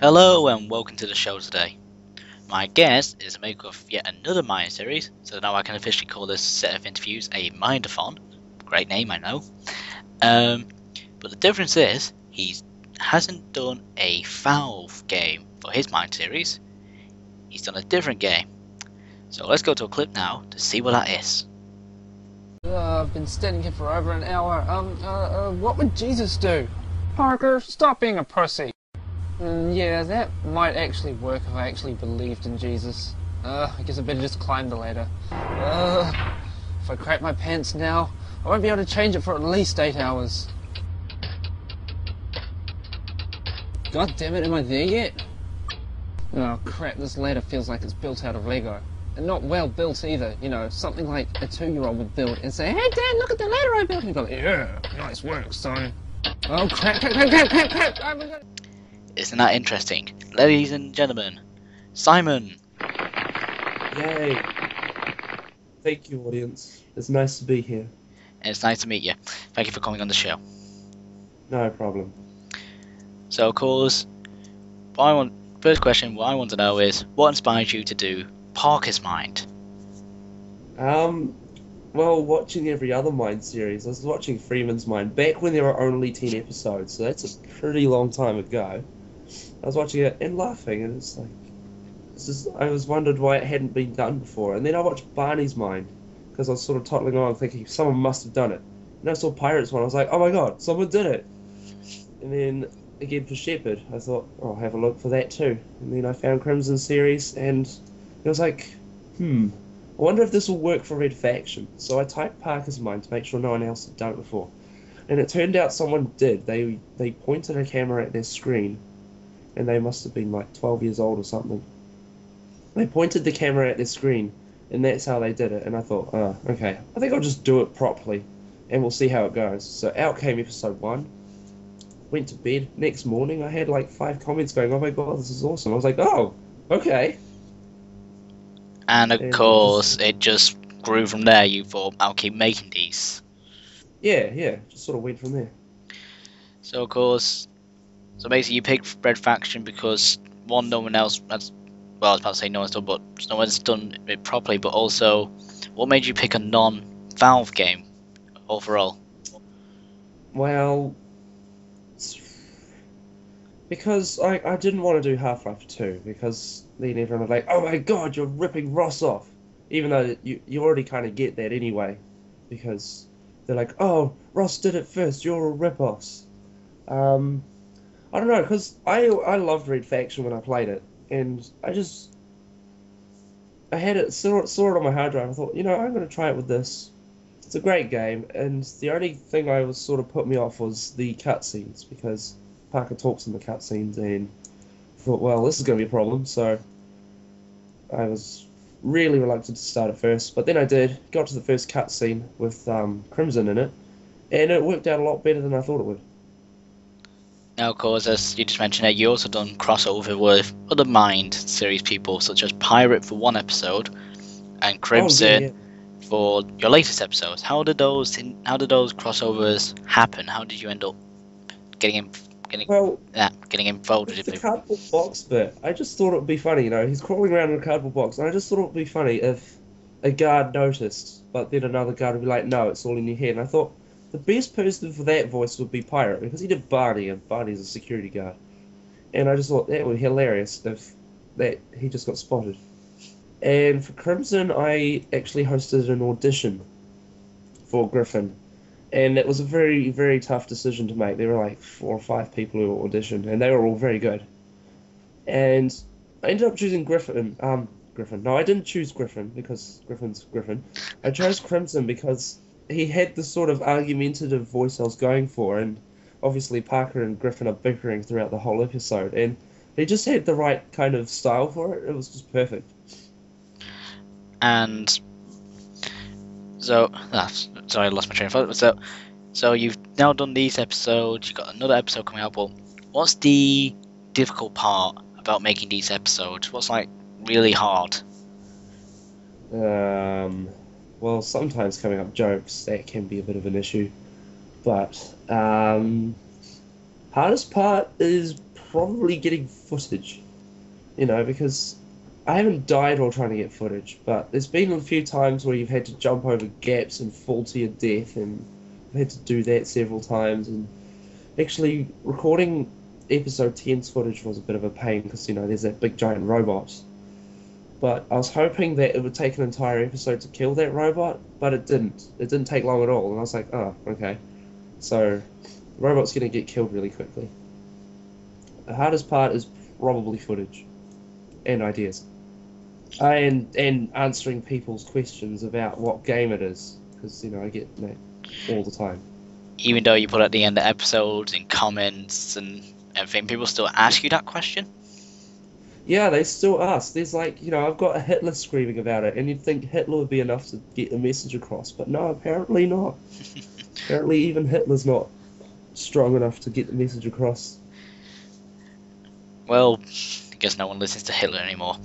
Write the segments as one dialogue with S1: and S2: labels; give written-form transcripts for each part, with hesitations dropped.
S1: Hello and welcome to the show today. My guest is a maker of yet another Mind series, so now I can officially call this set of interviews a Mindathon. Great name, I know. But the difference is, he hasn't done a Valve game for his Mind series, he's done a different game. So let's go to a clip now to see what that is.
S2: I've been standing here for over an hour. What would Jesus do? Parker, stop being a pussy. Yeah, that might actually work if I actually believed in Jesus. I guess I better just climb the ladder. If I crap my pants now, I won't be able to change it for at least 8 hours. God damn it, am I there yet? Oh crap, this ladder feels like it's built out of Lego. And not well built either, you know, something like a 2-year-old would build and say, "Hey Dad, look at the ladder I built." And he'd go, "Yeah, nice work, son." Oh crap. Oh my God.
S1: Isn't that interesting? Ladies and gentlemen, Simon!
S3: Yay! Thank you, audience. It's nice to be here.
S1: And it's nice to meet you. Thank you for coming on the show.
S3: No problem.
S1: So of course, first question what I want to know is, what inspired you to do Parker's Mind?
S3: Well, watching every other Mind series, I was watching Freeman's Mind back when there were only 10 episodes, so that's a pretty long time ago. I was watching it and laughing, and I was wondered why it hadn't been done before. And then I watched Barney's Mind, because I was sort of toddling along thinking someone must have done it. And I saw Pirates One, I was like, oh my god, someone did it! And then again for Shepherd, I thought, oh, I'll have a look for that too. And then I found Crimson series, and it was like, I wonder if this will work for Red Faction. So I typed Parker's Mind to make sure no one else had done it before. And it turned out someone did. They pointed a camera at their screen, and they must have been like 12 years old or something. They pointed the camera at their screen, and that's how they did it. And I thought, oh, okay, I think I'll just do it properly, and we'll see how it goes. So out came episode 1. Went to bed. Next morning, I had like 5 comments going, oh my god, this is awesome. I was like, oh, okay.
S1: And of course, it just grew from there. You thought, I'll keep making these.
S3: Yeah, just sort of went from there.
S1: So of course, basically you picked Red Faction because one, no one else has, well, I was about to say no one's done, but no one's done it properly. But also, what made you pick a non-Valve game overall?
S3: Well, because I didn't want to do Half-Life 2, because then everyone was like, oh my god, you're ripping Ross off. Even though you already kind of get that anyway, because they're like, oh, Ross did it first, you're a rip-offs. I don't know, because I loved Red Faction when I played it, and I had it, saw it on my hard drive. I thought, you know, I'm going to try it with this. It's a great game, and the only thing I was sort of put me off was the cutscenes, because Parker talks in the cutscenes, and I thought, well, this is going to be a problem, so I was really reluctant to start it first, but then I did, got to the first cutscene with Crimson in it, and it worked out a lot better than I thought it would.
S1: Now, of course, as you just mentioned, you also done crossover with other Mind series people, such as Pirate for one episode, and Crimson for your latest episodes. How did those crossovers happen? How did you end up getting involved with
S3: the cardboard box bit? I just thought it would be funny, you know. He's crawling around in a cardboard box, and I just thought it would be funny if a guard noticed, but then another guard would be like, "No, it's all in your head." And I thought, the best person for that voice would be Pirate, because he did Barney, and Barney's a security guard. And I just thought that would be hilarious if he just got spotted. And for Crimson, I actually hosted an audition for Griffin. And it was a very, very tough decision to make. There were like 4 or 5 people who auditioned, and they were all very good. And I ended up choosing Griffin. No, I didn't choose Griffin, because Griffin's Griffin. I chose Crimson because he had the sort of argumentative voice I was going for, and obviously Parker and Griffin are bickering throughout the whole episode, and he just had the right kind of style for it. It was just perfect.
S1: And so, sorry, I lost my train of thought. So you've now done these episodes. You've got another episode coming out. Well, what's the difficult part about making these episodes? What's like really hard?
S3: Well, sometimes coming up jokes, that can be a bit of an issue. But Hardest part is probably getting footage, because I haven't died while trying to get footage, but there's been a few times where you've had to jump over gaps and fall to your death, and I've had to do that several times. And actually, recording episode 10's footage was a bit of a pain because, there's that big giant robot. But I was hoping that it would take an entire episode to kill that robot, but it didn't. It didn't take long at all, and I was like, oh, okay. So, the robot's going to get killed really quickly. The hardest part is probably footage and ideas. And answering people's questions about what game it is, because, I get that all the time.
S1: Even though you put at the end of episodes and comments and everything, people still ask you that question?
S3: Yeah, they still ask. There's I've got a Hitler screaming about it, and you'd think Hitler would be enough to get the message across, but no, apparently not. Apparently even Hitler's not strong enough to get the message across.
S1: Well, I guess no one listens to Hitler anymore.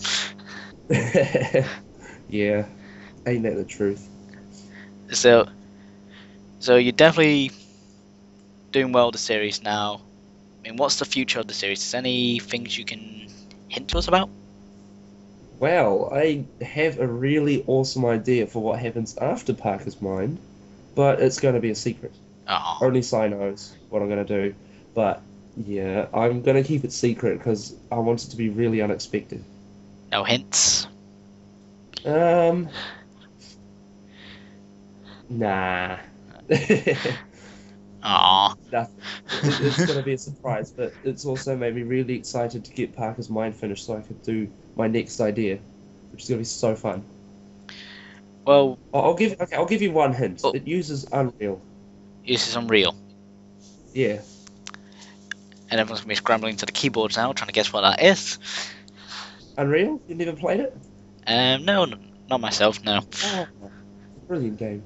S3: Yeah, ain't that the truth?
S1: So you're definitely doing well with the series now. I mean, what's the future of the series? Is there any things you can hint to us about?
S3: Well, I have a really awesome idea for what happens after Parker's Mind, but it's going to be a secret.
S1: Oh.
S3: Only Si knows what I'm going to do, but yeah, I'm going to keep it secret because I want it to be really unexpected.
S1: No hints?
S3: Nah.
S1: Aww.
S3: Nothing. It's going to be a surprise, but it's also made me really excited to get Parker's Mind finished so I could do my next idea, which is going to be so fun.
S1: Well,
S3: I'll give you one hint.
S1: Oh.
S3: It uses Unreal.
S1: this is Unreal.
S3: Yeah.
S1: And everyone's going to be scrambling to the keyboards now, trying to guess what that is.
S3: Unreal? You never played it?
S1: No, not myself, no.
S3: Oh, brilliant game.